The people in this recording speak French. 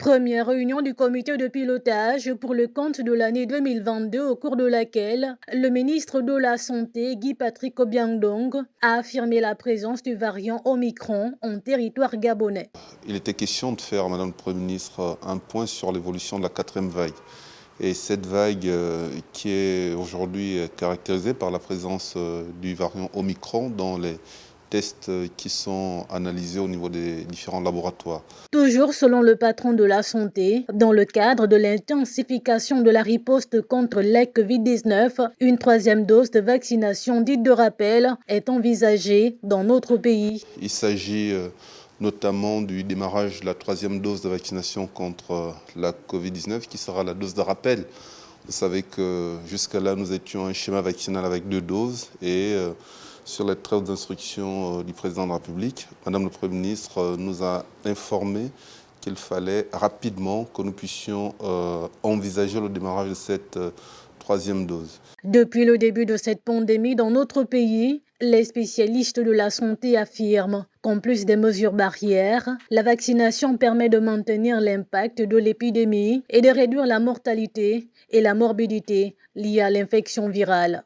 Première réunion du comité de pilotage pour le compte de l'année 2022 au cours de laquelle le ministre de la Santé, Guy-Patrick Obiang-Dong, a affirmé la présence du variant Omicron en territoire gabonais. Il était question de faire, Madame le Premier ministre, un point sur l'évolution de la quatrième vague. Et cette vague qui est aujourd'hui caractérisée par la présence du variant Omicron dans les tests qui sont analysés au niveau des différents laboratoires. Toujours selon le patron de la santé, dans le cadre de l'intensification de la riposte contre la COVID-19, une troisième dose de vaccination dite de rappel est envisagée dans notre pays. Il s'agit notamment du démarrage de la troisième dose de vaccination contre la COVID-19 qui sera la dose de rappel. Vous savez que jusqu'à-là, nous étions un schéma vaccinal avec 2 doses et sur les traits d'instruction du président de la République, Madame le Premier ministre nous a informé qu'il fallait rapidement que nous puissions envisager le démarrage de cette troisième dose. Depuis le début de cette pandémie dans notre pays, les spécialistes de la santé affirment qu'en plus des mesures barrières, la vaccination permet de maintenir l'impact de l'épidémie et de réduire la mortalité et la morbidité liées à l'infection virale.